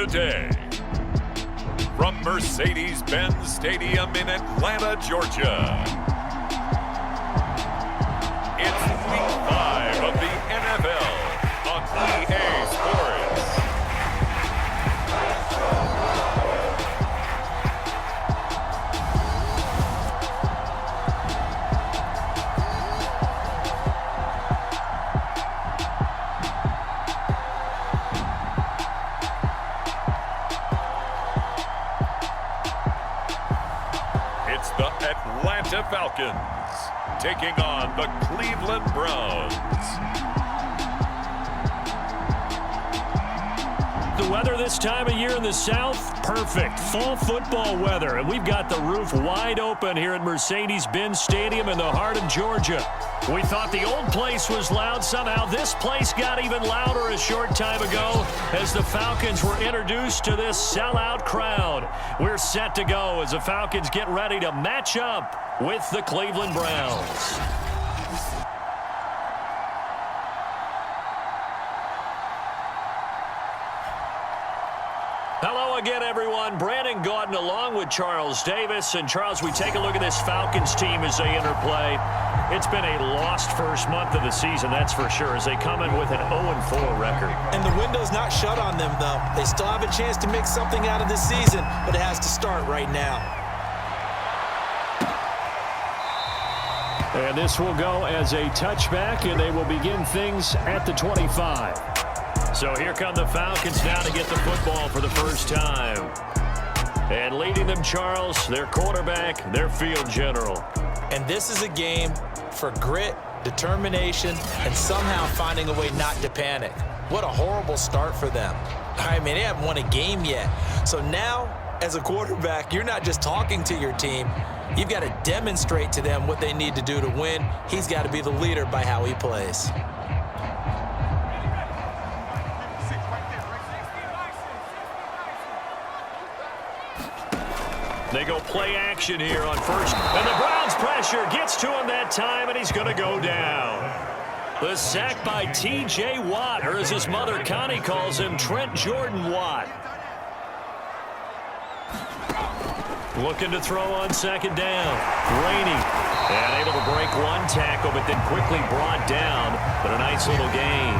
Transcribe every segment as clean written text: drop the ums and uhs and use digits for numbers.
today. From Mercedes-Benz Stadium in Atlanta, Georgia, it's Week 5 of the NFL on EA Sports. It's the Atlanta Falcons taking on the Cleveland Browns. The weather this time of year in the South, perfect. Fall football weather, and we've got the roof wide open here at Mercedes-Benz Stadium in the heart of Georgia. We thought the old place was loud. Somehow this place got even louder a short time ago as the Falcons were introduced to this sellout crowd. We're set to go as the Falcons get ready to match up with the Cleveland Browns. Hello again, everyone. Brandon Gaudin along with Charles Davis. And, Charles, we take a look at this Falcons team as they interplay. It's been a lost first month of the season, that's for sure, as they come in with an 0-4 record. And the window's not shut on them, though. They still have a chance to make something out of this season, but it has to start right now. And this will go as a touchback, and they will begin things at the 25. So here come the Falcons now to get the football for the first time. And leading them, Charles, their quarterback, their field general. And this is a game for grit, determination, and somehow finding a way not to panic. What a horrible start for them. I mean, they haven't won a game yet. So now, as a quarterback, you're not just talking to your team. You've got to demonstrate to them what they need to do to win. He's got to be the leader by how he plays. They go play action here on first. And the Browns pressure gets to him that time, and he's going to go down. The sack by T.J. Watt, or as his mother Connie calls him, Trent Jordan Watt. Looking to throw on second down. Rainey. And able to break one tackle, but then quickly brought down. But a nice little gain.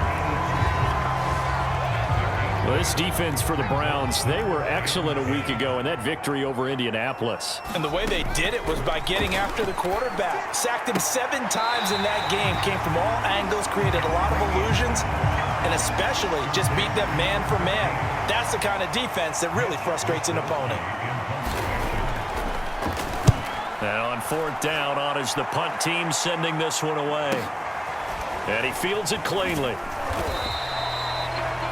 Well, this defense for the Browns, they were excellent a week ago in that victory over Indianapolis. And the way they did it was by getting after the quarterback. Sacked him 7 times in that game. Came from all angles, created a lot of illusions, and especially just beat them man for man. That's the kind of defense that really frustrates an opponent. Now on fourth down, on is the punt team sending this one away. And he fields it cleanly.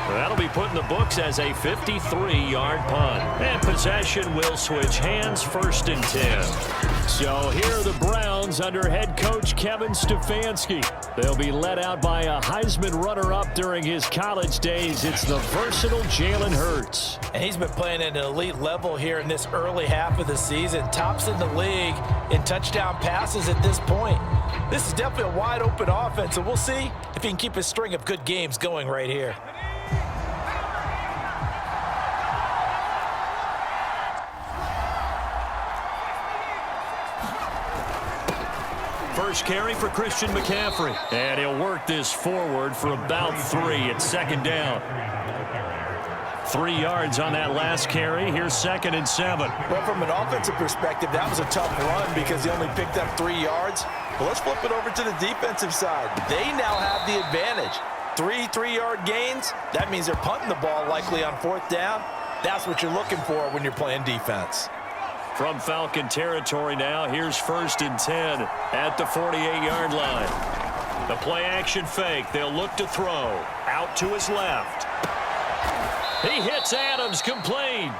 That'll be put in the books as a 53-yard punt. And possession will switch hands, 1st and 10. So here are the Browns under head coach Kevin Stefanski. They'll be led out by a Heisman runner-up during his college days. It's the versatile Jalen Hurts. And he's been playing at an elite level here in this early half of the season. Tops in the league in touchdown passes at this point. This is definitely a wide-open offense, and we'll see if he can keep his string of good games going right here. First carry for Christian McCaffrey. And he'll work this forward for about 3 at second down. 3 yards on that last carry. Here's 2nd and 7. Well, from an offensive perspective, that was a tough run because he only picked up 3 yards. But let's flip it over to the defensive side. They now have the advantage. 3 3-yard gains. That means they're punting the ball likely on 4th down. That's what you're looking for when you're playing defense. From Falcon territory now, here's 1st and 10 at the 48-yard line. The play-action fake. They'll look to throw. Out to his left. He hits Adams complete.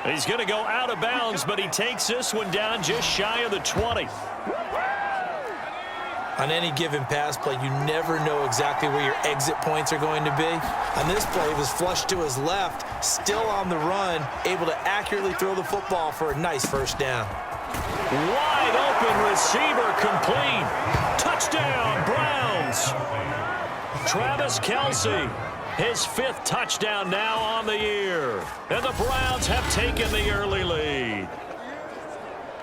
He's going to go out of bounds, but he takes this one down just shy of the 20. On any given pass play, you never know exactly where your exit points are going to be. On this play, he was flushed to his left, still on the run, able to accurately throw the football for a nice 1st down. Wide open receiver complete. Touchdown, Browns. Travis Kelce. His 5th touchdown now on the year. And the Browns have taken the early lead.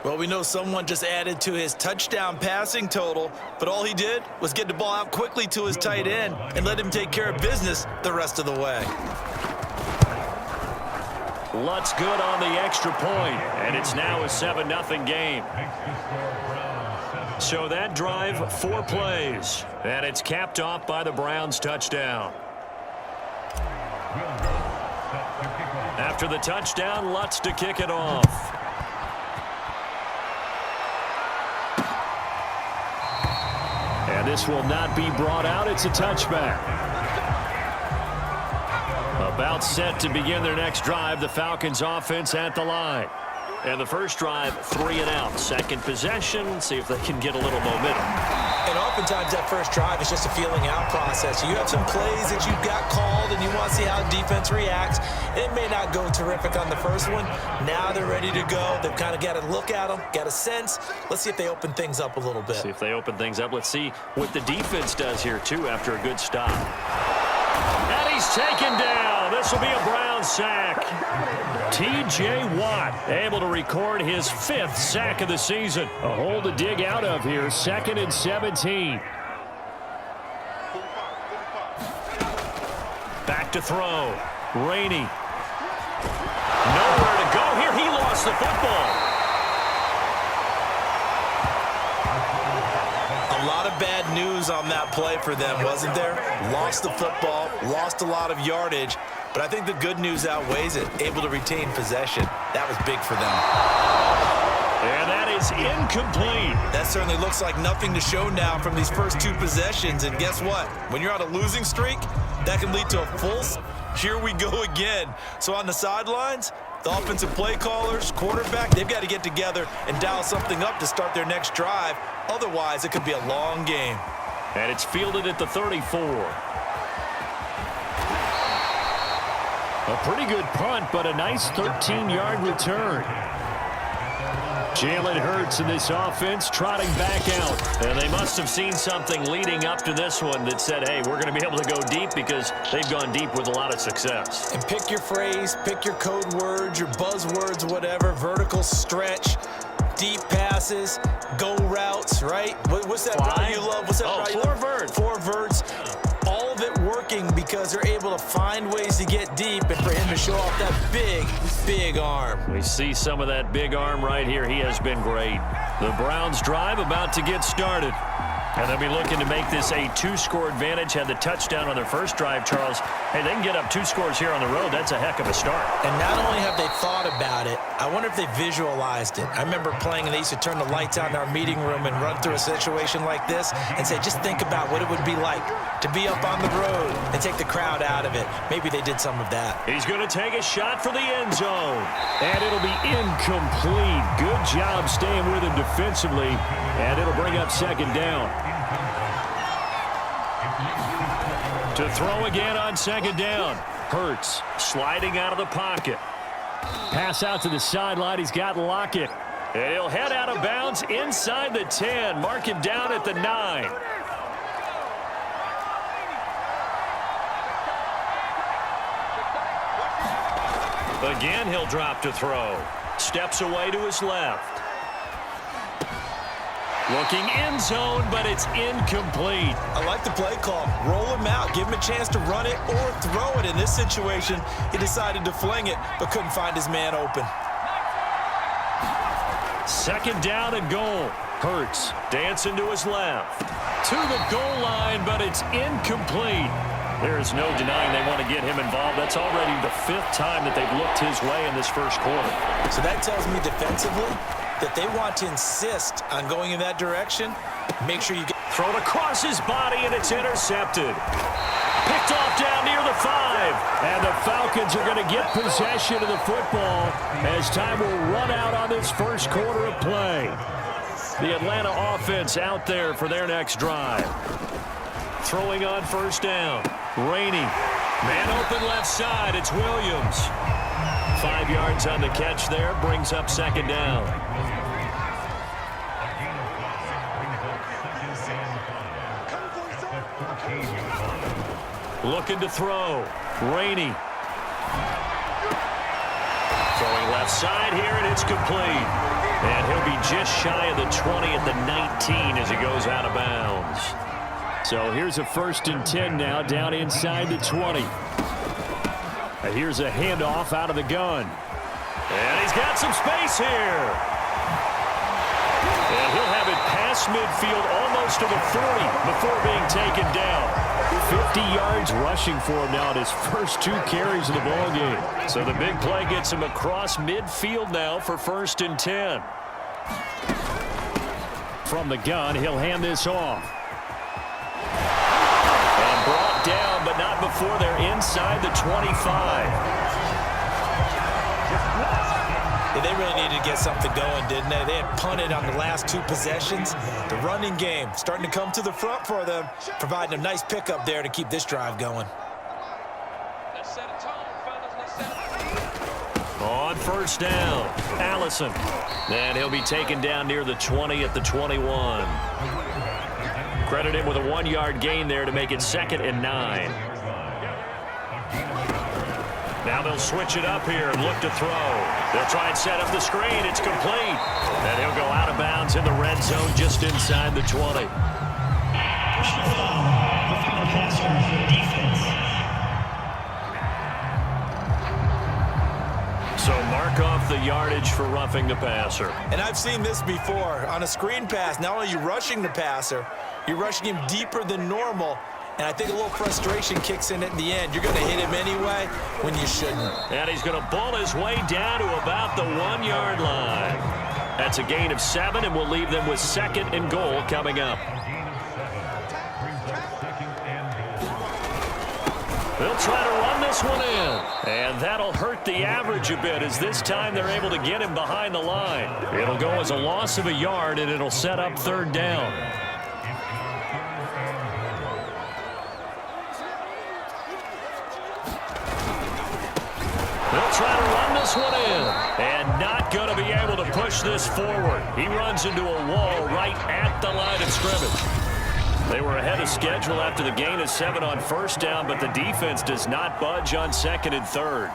Well, we know someone just added to his touchdown passing total, but all he did was get the ball out quickly to his tight end and let him take care of business the rest of the way. Lutz good on the extra point, and it's now a 7-0 game. So that drive, 4 plays, and it's capped off by the Browns' touchdown. After the touchdown, Lutz to kick it off. And this will not be brought out. It's a touchback. About set to begin their next drive. The Falcons offense at the line. And the first drive, 3 and out. Second possession. See if they can get a little momentum. And oftentimes that first drive is just a feeling out process. You have some plays that you've got called and you want to see how defense reacts. It may not go terrific on the first one. Now they're ready to go. They've kind of got to look at them, got a sense. Let's see if they open things up a little bit. See if they open things up. Let's see what the defense does here, too, after a good stop. And he's taken down. This will be a Brown sack. T.J. Watt able to record his 5th sack of the season. A hole to dig out of here. 2nd and 17. Back to throw. Rainey. Nowhere to go here. He lost the football. A lot of bad news on that play for them, wasn't there? Lost the football, lost a lot of yardage, but I think the good news outweighs it. Able to retain possession. That was big for them. And that is incomplete. That certainly looks like nothing to show now from these first 2 possessions, and guess what? When you're on a losing streak, that can lead to a full... Here we go again. So on the sidelines, the offensive play callers, quarterback, they've got to get together and dial something up to start their next drive. Otherwise, it could be a long game. And it's fielded at the 34. A pretty good punt, but a nice 13-yard return. Jalen Hurts in this offense trotting back out. And they must have seen something leading up to this one that said, hey, we're going to be able to go deep because they've gone deep with a lot of success. And pick your phrase, pick your code words, your buzzwords, whatever, vertical stretch, deep passes, go routes, right? What's that route you love? What's that route you love? 4 verts. 4 verts. All of it working because they're able to find ways to get deep and for him to show off that big, big arm. We see some of that big arm right here. He has been great. The Browns drive about to get started. And they'll be looking to make this a 2-score advantage. Had the touchdown on their first drive, Charles. Hey, they can get up 2 scores here on the road. That's a heck of a start. And not only have they thought about it, I wonder if they visualized it. I remember playing, and they used to turn the lights on in our meeting room and run through a situation like this and say, just think about what it would be like to be up on the road and take the crowd out of it. Maybe they did some of that. He's going to take a shot for the end zone. And it'll be incomplete. Good job staying with him defensively. And it'll bring up 2nd down. To throw again on 2nd down. Hurts sliding out of the pocket. Pass out to the sideline. He's got Lockett. And he'll head out of bounds inside the 10. Mark him down at the 9. Again, he'll drop to throw. Steps away to his left. Looking end zone, but it's incomplete. I like the play call. Roll him out. Give him a chance to run it or throw it. In this situation, he decided to fling it, but couldn't find his man open. 2nd down and goal. Hurts dancing to his left. To the goal line, but it's incomplete. There is no denying they want to get him involved. That's already the 5th time that they've looked his way in this first quarter. So that tells me defensively that they want to insist on going in that direction. Make sure you get... Thrown across his body, and it's intercepted. Picked off down near the 5. And the Falcons are going to get possession of the football as time will run out on this first quarter of play. The Atlanta offense out there for their next drive. Throwing on 1st down. Rainey. Man open left side. It's Williams. 5 yards on the catch there. Brings up 2nd down. Looking to throw. Rainey. Throwing left side here, and it's complete. And he'll be just shy of the 20 at the 19 as he goes out of bounds. So here's a 1st and 10 now, down inside the 20. And here's a handoff out of the gun. And he's got some space here. And he'll have it past midfield almost to the 40 before being taken down. 50 yards rushing for him now in his first 2 carries of the ball game. So the big play gets him across midfield now for 1st and 10. From the gun, he'll hand this off. And brought down, but not before they're inside the 25. Yeah, they really needed to get something going, didn't they? They had punted on the last 2 possessions. The running game starting to come to the front for them, providing a nice pickup there to keep this drive going. Let's set a tone, fellas. Let's set a tone. On 1st down, Allison. And he'll be taken down near the 20 at the 21. Credit him with a 1-yard gain there to make it 2nd and 9. Now they'll switch it up here and look to throw. They'll try and set up the screen. It's complete. And he'll go out of bounds in the red zone just inside the 20. So mark off the yardage for roughing the passer. And I've seen this before. On a screen pass, not only are you rushing the passer, you're rushing him deeper than normal. And I think a little frustration kicks in at the end. You're going to hit him anyway when you shouldn't. And he's going to ball his way down to about the 1-yard line. That's a gain of 7, and we'll leave them with 2nd and goal coming up. They'll try to run this one in. And that'll hurt the average a bit as this time they're able to get him behind the line. It'll go as a loss of a yard, and it'll set up 3rd down. They'll try to run this one in, and not going to be able to push this forward. He runs into a wall right at the line of scrimmage. They were ahead of schedule after the gain of 7 on 1st down, but the defense does not budge on 2nd and 3rd.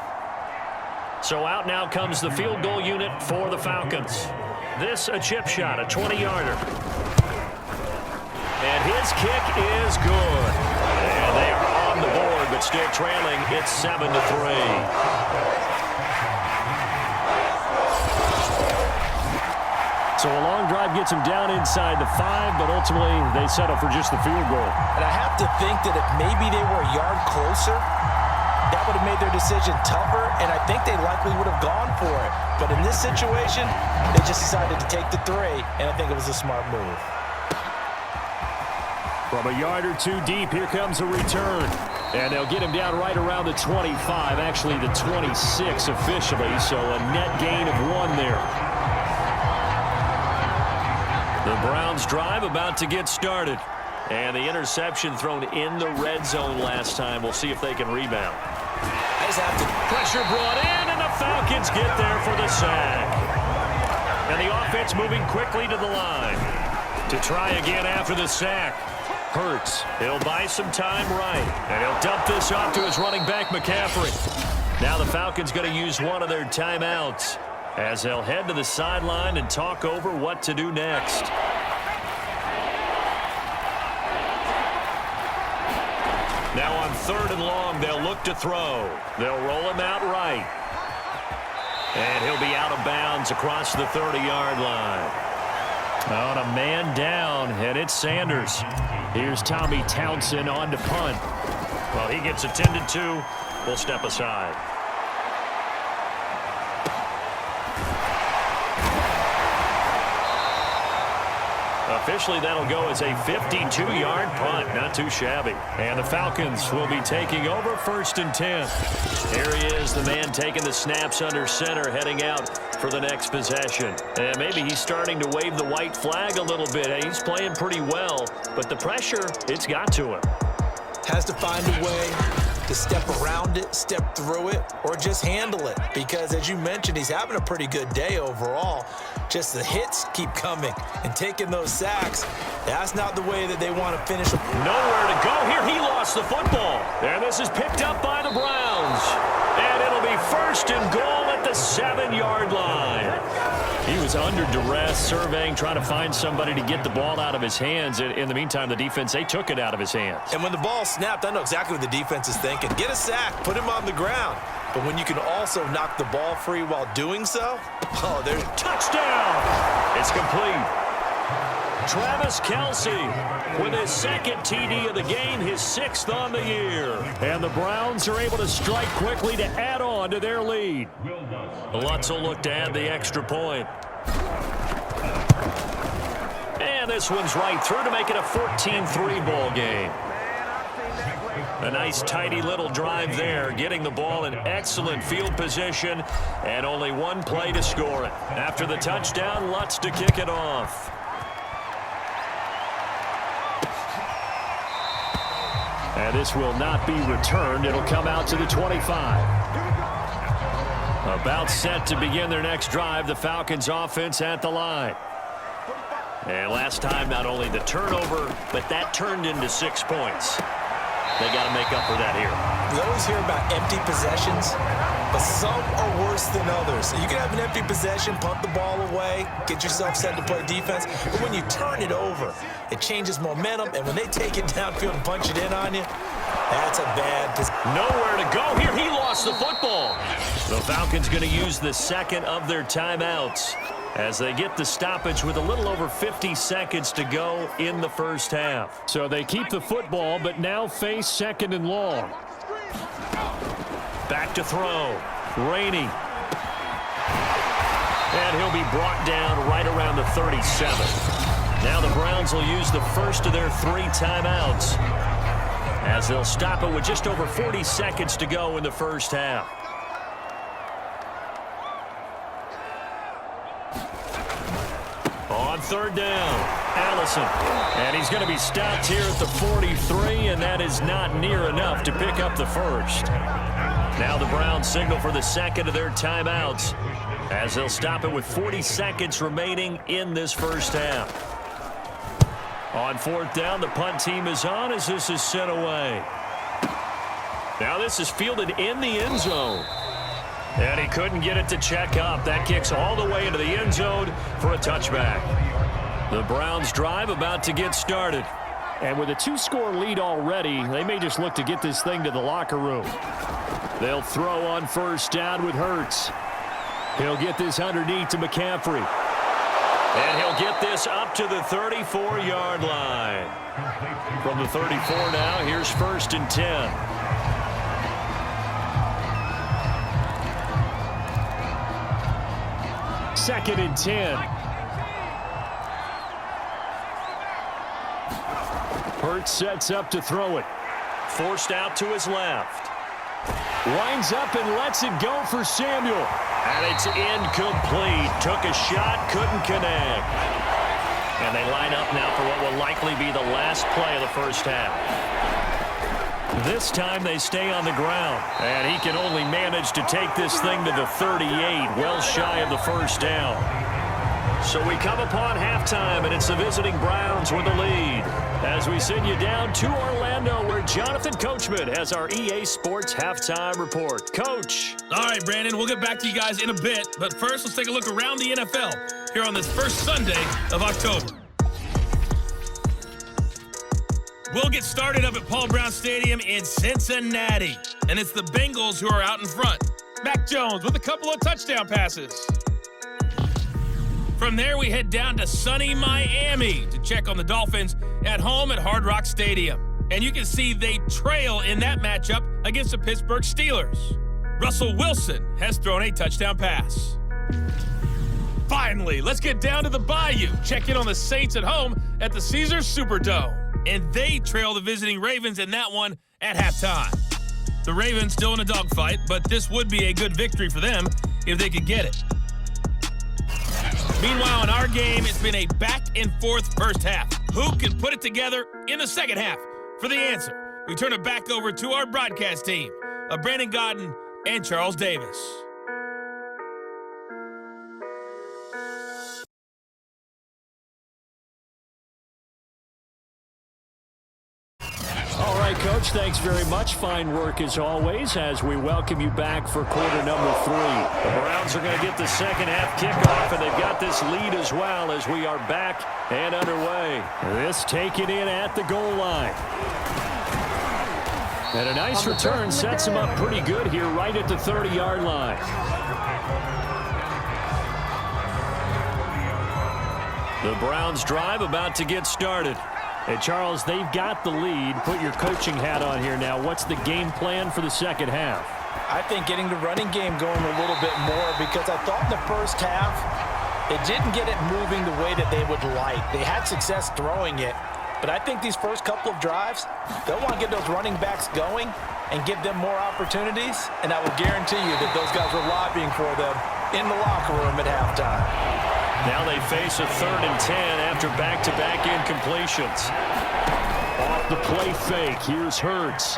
So out now comes the field goal unit for the Falcons. This a chip shot, a 20-yarder. And his kick is good. And they are on the board, but still trailing. It's 7-3. So a long drive gets him down inside the 5, but ultimately they settle for just the field goal. And I have to think that if maybe they were a yard closer, that would have made their decision tougher, and I think they likely would have gone for it. But in this situation, they just decided to take the 3, and I think it was a smart move. From a yard or 2 deep, here comes a return. And they'll get him down right around the 25, actually the 26 officially, so a net gain of 1 there. The Browns drive about to get started. And the interception thrown in the red zone last time. We'll see if they can rebound. Pressure brought in, and the Falcons get there for the sack. And the offense moving quickly to the line. To try again after the sack. Hurts. He'll buy some time right. And he'll dump this off to his running back, McCaffrey. Now the Falcons going to use one of their timeouts as they'll head to the sideline and talk over what to do next. Now on 3rd and long, they'll look to throw. They'll roll him out right. And he'll be out of bounds across the 30-yard line. On a man down, and it's Sanders. Here's Tommy Townsend on to punt. Well, he gets attended to. We'll step aside. Officially, that'll go as a 52-yard punt. Not too shabby. And the Falcons will be taking over 1st and 10. Here he is, the man taking the snaps under center, heading out for the next possession. And maybe he's starting to wave the white flag a little bit. He's playing pretty well, but the pressure, it's got to him. Has to find a way to step around it, step through it, or just handle it. Because as you mentioned, he's having a pretty good day overall. Just the hits keep coming and taking those sacks. That's not the way that they want to finish. Nowhere to go here. He lost the football. And this is picked up by the Browns. And it'll be first and goal at the 7-yard line. He was under duress, surveying, trying to find somebody to get the ball out of his hands. In the meantime, the defense, they took it out of his hands. And when the ball snapped, I know exactly what the defense is thinking. Get a sack, put him on the ground. But when you can also knock the ball free while doing so, oh, there's touchdown. It's complete. Travis Kelce with his second TD of the game, his 6th on the year. And the Browns are able to strike quickly to add on to their lead. Lutz will look to add the extra point. And this one's right through to make it a 14-3 ball game. A nice, tidy little drive there, getting the ball in excellent field position, and only one play to score it. After the touchdown, Lutz to kick it off. And this will not be returned. It'll come out to the 25. About set to begin their next drive, the Falcons offense at the line. And last time, not only the turnover, but that turned into 6 points. They got to make up for that here. We always hear about empty possessions, but some are worse than others. You can have an empty possession, punt the ball away, get yourself set to play defense, but when you turn it over, it changes momentum, and when they take it downfield and punch it in on you, that's a bad position. Nowhere to go here. He lost the football. The Falcons going to use the second of their timeouts as they get the stoppage with a little over 50 seconds to go in the first half. So they keep the football, but now face 2nd and long. Back to throw. Rainey. And he'll be brought down right around the 37. Now the Browns will use the first of their 3 timeouts as they'll stop it with just over 40 seconds to go in the first half. On 3rd down, Allison. And he's going to be stopped here at the 43, and that is not near enough to pick up the first. Now the Browns signal for the second of their timeouts as they'll stop it with 40 seconds remaining in this first half. On 4th down, the punt team is on as this is sent away. Now this is fielded in the end zone. And he couldn't get it to check up. That kicks all the way into the end zone for a touchback. The Browns drive about to get started. And with a 2-score lead already, they may just look to get this thing to the locker room. They'll throw on 1st down with Hurts. He'll get this underneath to McCaffrey. And he'll get this up to the 34-yard line. From the 34 now, here's 1st and 10. Second and 10. Hurts sets up to throw it. Forced out to his left. Winds up and lets it go for Samuel. And it's incomplete. Took a shot, couldn't connect. And they line up now for what will likely be the last play of the first half. This time they stay on the ground. And he can only manage to take this thing to the 38, well shy of the 1st down. So we come upon halftime, and it's the visiting Browns with the lead. As we send you down to Orlando, where Jonathan Coachman has our EA Sports Halftime Report. Coach. All right, Brandon, we'll get back to you guys in a bit. But first, let's take a look around the NFL here on this first Sunday of October. We'll get started up at Paul Brown Stadium in Cincinnati. And it's the Bengals who are out in front. Mac Jones with a couple of touchdown passes. From there, we head down to sunny Miami to check on the Dolphins at home at Hard Rock Stadium. And you can see they trail in that matchup against the Pittsburgh Steelers. Russell Wilson has thrown a touchdown pass. Finally, let's get down to the Bayou. Check in on the Saints at home at the Caesars Superdome. And they trail the visiting Ravens in that one at halftime. The Ravens still in a dogfight, but this would be a good victory for them if they could get it. Meanwhile, in our game, it's been a back-and-forth first half. Who can put it together in the second half? For the answer, we turn it back over to our broadcast team of Brandon Godden and Charles Davis. All right, Coach, thanks very much. Fine work as always as we welcome you back for quarter number 3. The Browns are going to get the second half kickoff, and they've got this lead as well as we are back and underway. This taken in at the goal line. And a nice return sets him up pretty good here right at the 30-yard line. The Browns drive about to get started. Hey, Charles, they've got the lead. Put your coaching hat on here now. What's the game plan for the second half? I think getting the running game going a little bit more, because I thought in the first half they didn't get it moving the way that they would like. They had success throwing it, but I think these first couple of drives, they'll want to get those running backs going and give them more opportunities, and I will guarantee you that those guys were lobbying for them in the locker room at halftime. Now they face a 3rd and 10 after back-to-back incompletions. Off the play fake, here's Hurts.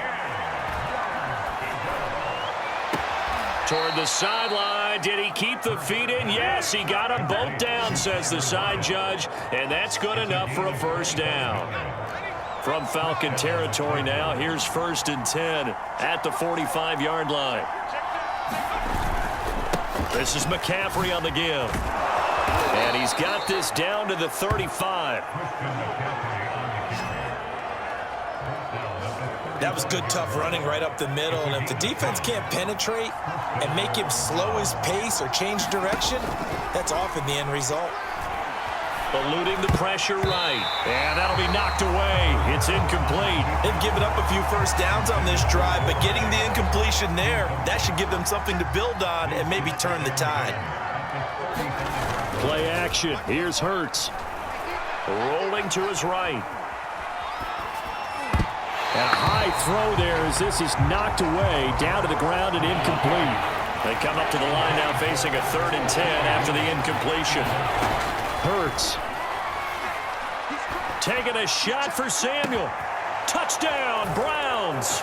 Toward the sideline, did he keep the feet in? Yes, he got them both down, says the side judge, and that's good enough for a first down. From Falcon territory now, here's 1st and 10 at the 45-yard line. This is McCaffrey on the give. And he's got this down to the 35. That was good, tough running right up the middle. And if the defense can't penetrate and make him slow his pace or change direction, that's often the end result. Eluding the pressure right. And that'll be knocked away. It's incomplete. They've given up a few first downs on this drive, but getting the incompletion there, that should give them something to build on and maybe turn the tide. Play action. Here's Hurts. Rolling to his right. And a high throw there as this is knocked away, down to the ground and incomplete. They come up to the line now facing a 3rd and 10 after the incompletion. Hurts. Taking a shot for Samuel. Touchdown, Browns.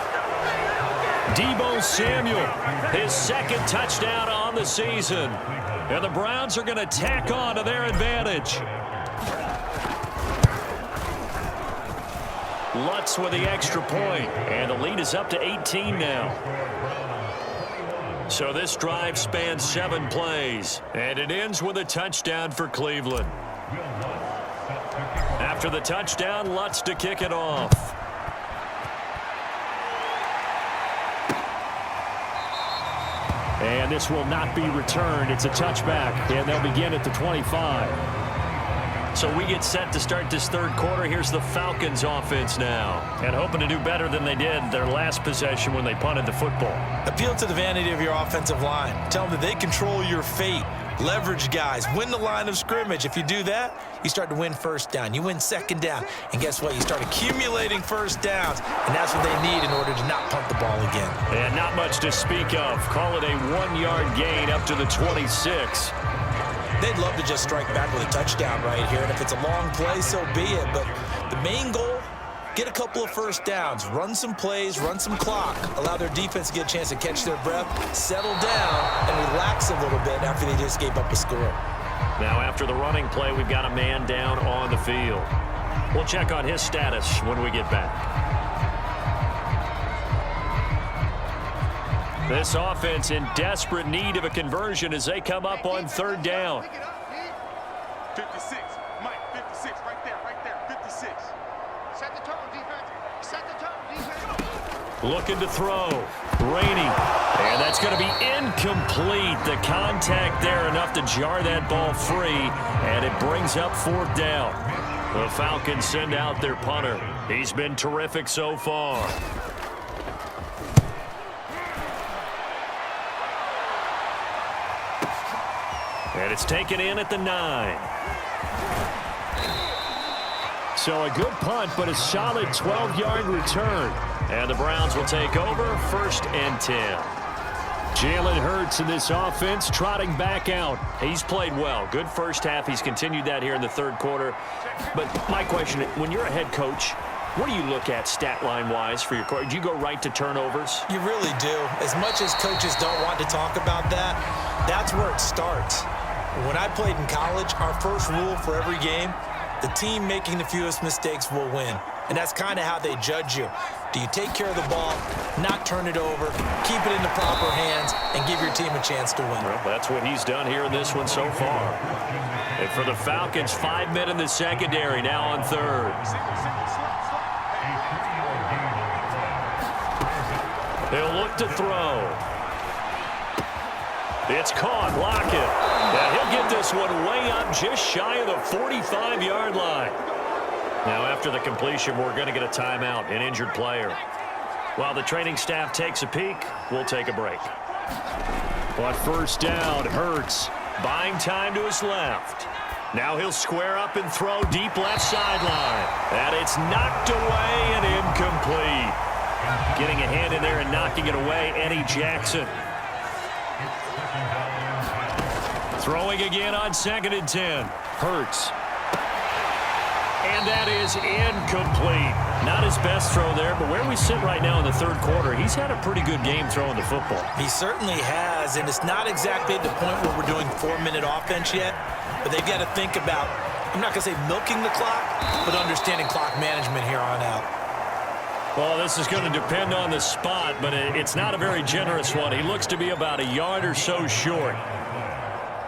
Deebo Samuel, his 2nd touchdown on the season. And the Browns are going to tack on to their advantage. Lutz with the extra point, and the lead is up to 18 now. So this drive spans 7 plays, and it ends with a touchdown for Cleveland. After the touchdown, Lutz to kick it off. And this will not be returned. It's a touchback, and they'll begin at the 25. So we get set to start this 3rd quarter. Here's the Falcons offense now, and hoping to do better than they did their last possession when they punted the football. Appeal to the vanity of your offensive line. Tell them that they control your fate. Leverage guys. Win the line of scrimmage. If you do that, you start to win first down. You win second down. And guess what? You start accumulating first downs. And that's what they need in order to not punt the ball again. And not much to speak of. Call it a 1-yard gain up to the 26. They'd love to just strike back with a touchdown right here. And if it's a long play, so be it. But the main goal, get a couple of first downs, run some plays, run some clock, allow their defense to get a chance to catch their breath, settle down, and relax a little bit after they just gave up a score. Now after the running play, we've got a man down on the field. We'll check on his status when we get back. This offense in desperate need of a conversion as they come up on 3rd down. 56, Mike, 56, right there, 56. Set the tone, defense. Set the tone, defense. Looking to throw. Rainey. And that's going to be incomplete. The contact there enough to jar that ball free, and it brings up 4th down. The Falcons send out their punter. He's been terrific so far. And it's taken in at the 9. So a good punt, but a solid 12-yard return. And the Browns will take over 1st and 10. Jalen Hurts in this offense trotting back out. He's played well. Good first half. He's continued that here in the 3rd quarter. But my question, when you're a head coach, What do you look at stat line-wise for your quarterback? Do you go right to turnovers? You really do. As much as coaches don't want to talk about that, that's where it starts. When I played in college, our first rule for every game, the team making the fewest mistakes will win. And that's kind of how they judge you. Do you take care of the ball, not turn it over, keep it in the proper hands, and give your team a chance to win? Well, that's what he's done here in this one so far. And for the Falcons, 5 men in the secondary, now on third. They'll look to throw. It's caught. Lockett. And he'll get this one way up just shy of the 45-yard line. Now, after the completion, we're going to get a timeout, an injured player. While the training staff takes a peek, we'll take a break. But first down, Hurts buying time to his left. Now he'll square up and throw deep left sideline. And it's knocked away and incomplete. Getting a hand in there and knocking it away, Eddie Jackson. Throwing again on 2nd and 10. Hurts. And that is incomplete. Not his best throw there, but where we sit right now in the third quarter, he's had a pretty good game throwing the football. He certainly has, and it's not exactly at the point where we're doing 4-minute offense yet, but they've got to think about, I'm not going to say milking the clock, but understanding clock management here on out. Well, this is going to depend on the spot, but it's not a very generous one. He looks to be about a yard or so short.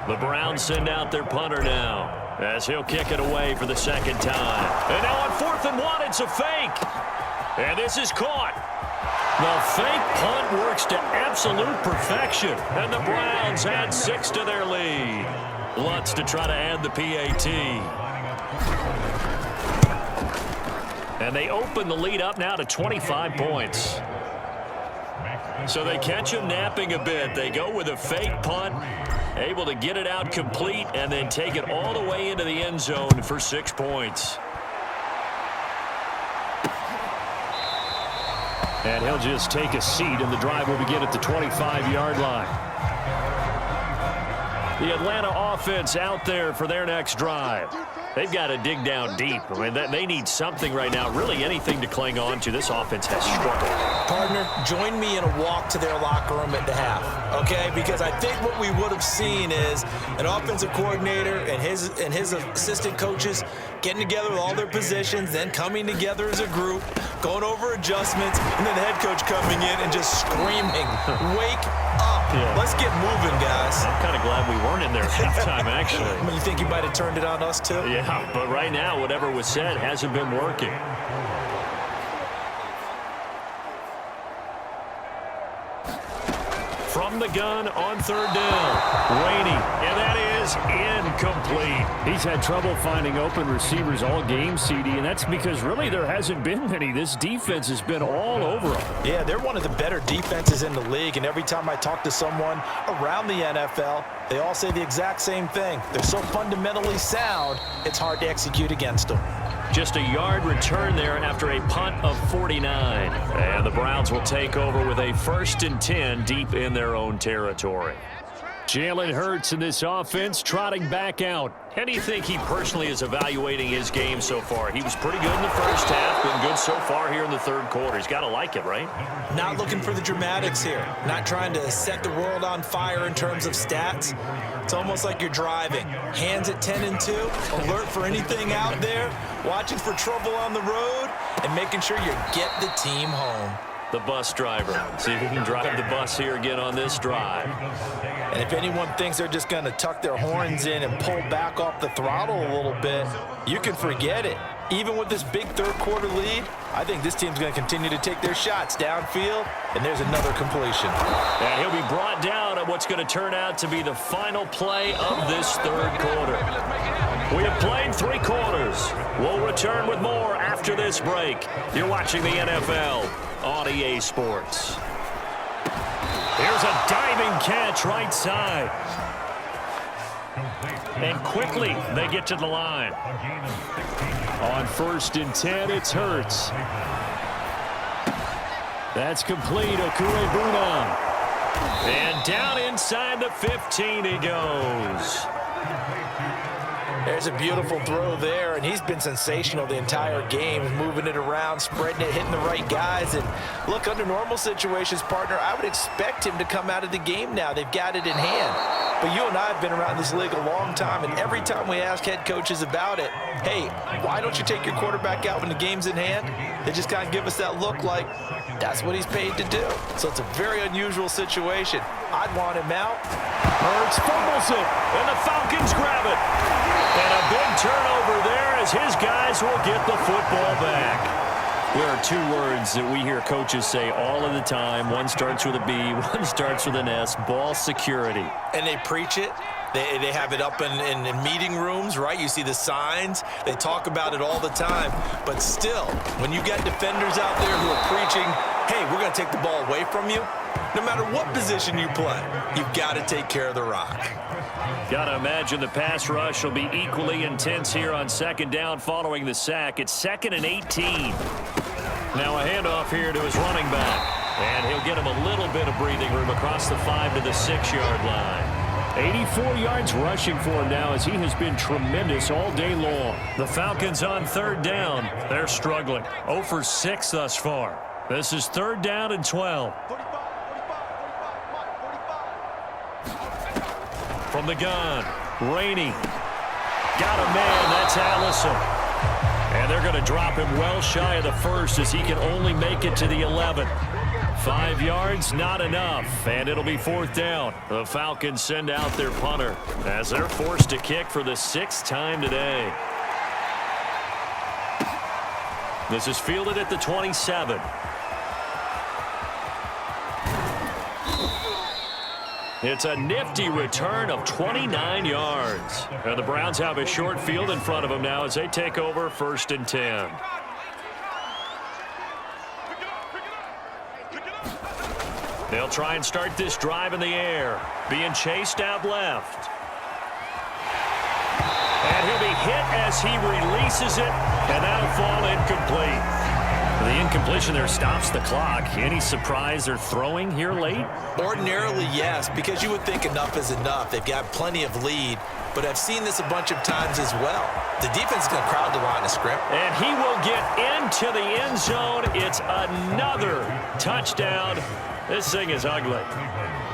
The Browns send out their punter now, as he'll kick it away for the second time. And now on 4th and 1, it's a fake. And this is caught. The fake punt works to absolute perfection. And the Browns add 6 to their lead. Lutz to try to add the PAT. And they open the lead up now to 25 points. So they catch him napping a bit. They go with a fake punt, able to get it out complete, and then take it all the way into the end zone for 6 points. And he'll just take a seat, and the drive will begin at the 25-yard line. The Atlanta offense out there for their next drive. They've got to dig down deep. I mean, they need something right now, really anything to cling on to. This offense has struggled. Partner, join me in a walk to their locker room at the half, okay? Because I think what we would have seen is an offensive coordinator and his assistant coaches getting together with all their positions, then coming together as a group, going over adjustments, and then the head coach coming in and just screaming, wake up. Yeah. Let's get moving, guys. I'm kind of glad we weren't in there at halftime, actually. I mean, you think you might have turned it on us, too? Yeah, but right now, whatever was said hasn't been working. From the gun on 3rd down. Rainey, and that is incomplete. He's had trouble finding open receivers all game, CD, and that's because really there hasn't been many. This defense has been all over them. Yeah, they're one of the better defenses in the league, and every time I talk to someone around the NFL, they all say the exact same thing. They're so fundamentally sound, it's hard to execute against them. Just a yard return there after a punt of 49. And the Browns will take over with a 1st and 10 deep in their own territory. Jalen Hurts in this offense trotting back out. How do you think he personally is evaluating his game so far? He was pretty good in the first half, been good so far here in the third quarter. He's got to like it, right? Not looking for the dramatics here. Not trying to set the world on fire in terms of stats. It's almost like you're driving. Hands at 10 and 2, alert for anything out there, watching for trouble on the road, and making sure you get the team home. The bus driver. See if he can drive the bus here again on this drive. And if anyone thinks they're just going to tuck their horns in and pull back off the throttle a little bit, you can forget it. Even with this big third quarter lead, I think this team's going to continue to take their shots downfield, and there's another completion. And he'll be brought down at what's going to turn out to be the final play of this third quarter. We have played 3 quarters. We'll return with more after this break. You're watching the NFL on EA Sports. Here's a diving catch right side. And quickly they get to the line. On 1st and 10, it's Hurts. That's complete. Okurebuna. And down inside the 15 he goes. There's a beautiful throw there, and he's been sensational the entire game, moving it around, spreading it, hitting the right guys. And look, under normal situations, partner, I would expect him to come out of the game now. They've got it in hand. But you and I have been around this league a long time, and every time we ask head coaches about it, hey, why don't you take your quarterback out when the game's in hand? They just kind of give us that look like that's what he's paid to do. So it's a very unusual situation. I'd want him out. Hurts fumbles it, and the Falcons grab it. And a big turnover there as his guys will get the football back. There are two words that we hear coaches say all of the time. One starts with a B, one starts with an S, ball security. And they preach it. They have it up in meeting rooms, right? You see the signs. They talk about it all the time. But still, when you got defenders out there who are preaching, hey, we're going to take the ball away from you, no matter what position you play, you've got to take care of the rock. Got to imagine the pass rush will be equally intense here on second down following the sack. It's 2nd and 18. Now a handoff here to his running back. And he'll get him a little bit of breathing room across the 5 to the 6-yard line. 84 yards rushing for him now as he has been tremendous all day long. The Falcons on 3rd down. They're struggling. 0 for 6 thus far. This is 3rd down and 12. From the gun, Rainey. Got a man, that's Allison. And they're going to drop him well shy of the 1st as he can only make it to the 11. 5 yards, not enough, and it'll be 4th down. The Falcons send out their punter as they're forced to kick for the 6th time today. This is fielded at the 27. It's a nifty return of 29 yards. And the Browns have a short field in front of them now as they take over 1st and 10. They'll try and start this drive in the air. Being chased out left. And he'll be hit as he releases it, and that'll fall incomplete. The incompletion there stops the clock. Any surprise they're throwing here late? Ordinarily, yes, because you would think enough is enough. They've got plenty of lead, but I've seen this a bunch of times as well. The defense is going to crowd the line of scrimmage. And he will get into the end zone. It's another touchdown. This thing is ugly.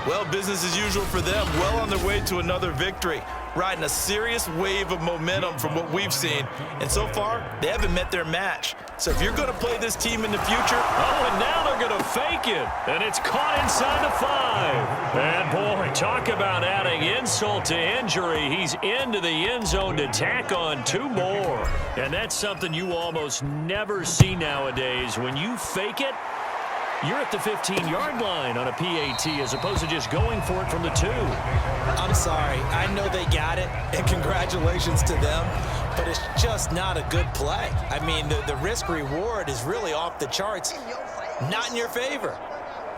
Well, business as usual for them. Well on their way to another victory. Riding a serious wave of momentum from what we've seen. And so far, they haven't met their match. So if you're going to play this team in the future... Oh, and now they're going to fake it. And it's caught inside the 5. And, boy, talk about adding insult to injury. He's into the end zone to tack on 2 more. And that's something you almost never see nowadays. When you fake it, you're at the 15-yard line on a PAT as opposed to just going for it from the 2. I'm sorry. I know they got it, and congratulations to them, but it's just not a good play. I mean, the risk-reward is really off the charts, not in your favor.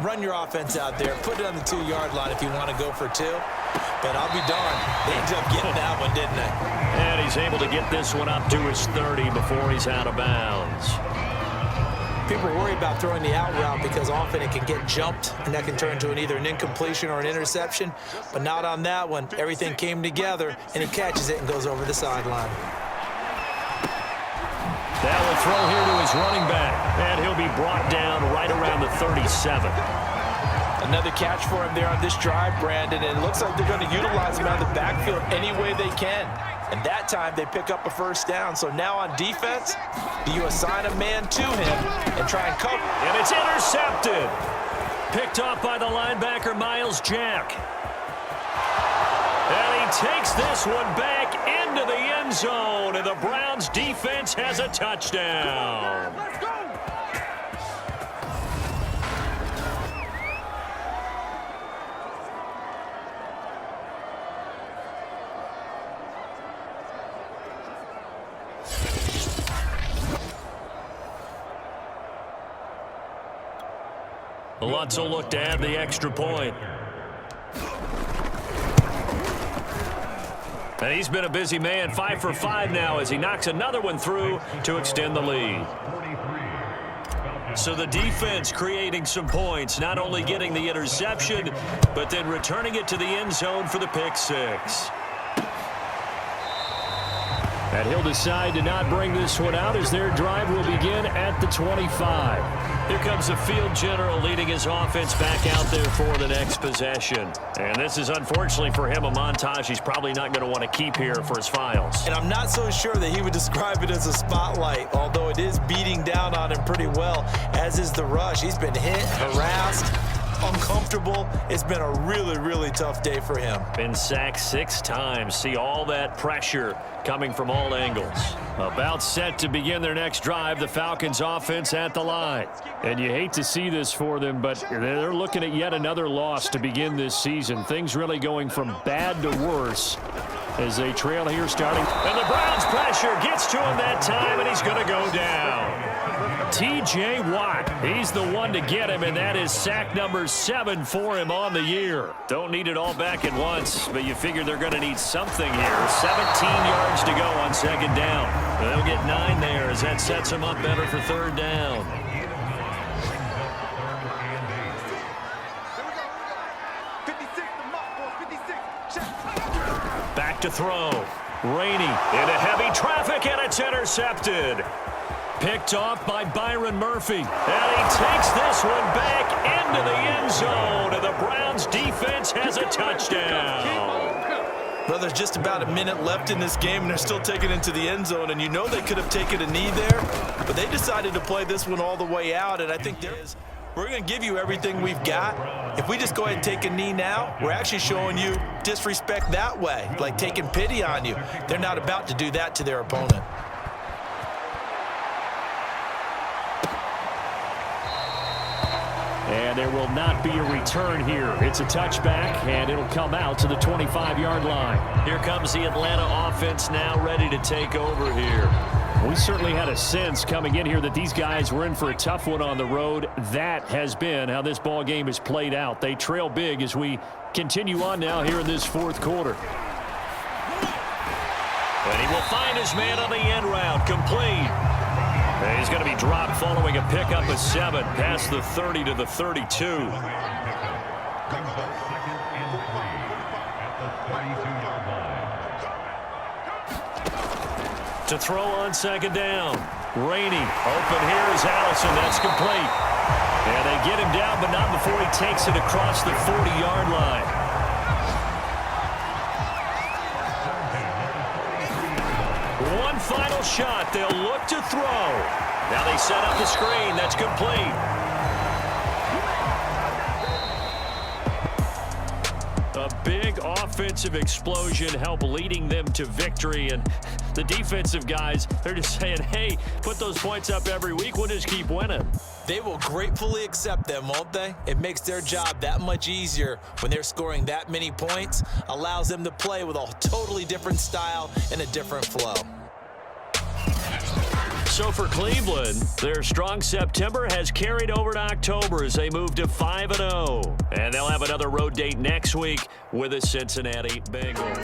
Run your offense out there. Put it on the 2-yard line if you want to go for 2. But I'll be darned. They ended up getting that one, didn't they? And he's able to get this one up to his 30 before he's out of bounds. People worry about throwing the out route because often it can get jumped, and that can turn into either an incompletion or an interception. But not on that one. Everything came together, and he catches it and goes over the sideline. That will throw here to his running back, and he'll be brought down right around the 37. Another catch for him there on this drive, Brandon, and it looks like they're going to utilize him out of the backfield any way they can. And that time they pick up a 1st down. So now on defense, do you assign a man to him and try and cover? And it's intercepted. Picked off by the linebacker, Miles Jack. And he takes this one back into the end zone, and the Browns defense has a touchdown. Let's go! Lutz will look to add the extra point. And he's been a busy man, 5 for 5 now as he knocks another one through to extend the lead. So the defense creating some points, not only getting the interception, but then returning it to the end zone for the pick 6. And he'll decide to not bring this one out as their drive will begin at the 25. Here comes the field general leading his offense back out there for the next possession. And this is unfortunately for him a montage he's probably not going to want to keep here for his files. And I'm not so sure that he would describe it as a spotlight, although it is beating down on him pretty well, as is the rush. He's been hit, harassed, uncomfortable. It's been a really, really tough day for him. Been sacked 6 times. See all that pressure coming from all angles. About set to begin their next drive, the Falcons offense at the line. And you hate to see this for them, but they're looking at yet another loss to begin this season. Things really going from bad to worse as they trail here starting. And the Browns pressure gets to him that time, and he's going to go down. T.J. Watt, he's the one to get him, and that is sack number 7 for him on the year. Don't need it all back at once, but you figure they're going to need something here. 17 yards to go on second down. They'll get 9 there as that sets them up better for third down. Back to throw. Rainey into heavy traffic, and it's intercepted. Picked off by Byron Murphy. And he takes this one back into the end zone. And the Browns defense has a touchdown. Well, there's just about a minute left in this game, and they're still taking it into the end zone. And you know they could have taken a knee there, but they decided to play this one all the way out. And I think we're going to give you everything we've got. If we just go ahead and take a knee now, we're actually showing you disrespect that way, like taking pity on you. They're not about to do that to their opponent. And there will not be a return here. It's a touchback, and it'll come out to the 25-yard line. Here comes the Atlanta offense now ready to take over here. We certainly had a sense coming in here that these guys were in for a tough one on the road. That has been how this ball game is played out. They trail big as we continue on now here in this fourth quarter. And he will find his man on the end route, complete. And he's going to be dropped following a pickup of 7 past the 30 to the 32. To throw on second down. Rainey open here is Allison. That's complete. And they get him down, but not before he takes it across the 40-yard line. One final shot. They'll look to throw. Now they set up the screen. That's complete. A big offensive explosion help leading them to victory. And the defensive guys, they're just saying, hey, put those points up every week. We'll just keep winning. They will gratefully accept them, won't they? It makes their job that much easier when they're scoring that many points. Allows them to play with a totally different style and a different flow. So for Cleveland, their strong September has carried over to October as they move to 5-0. And they'll have another road date next week with the Cincinnati Bengals.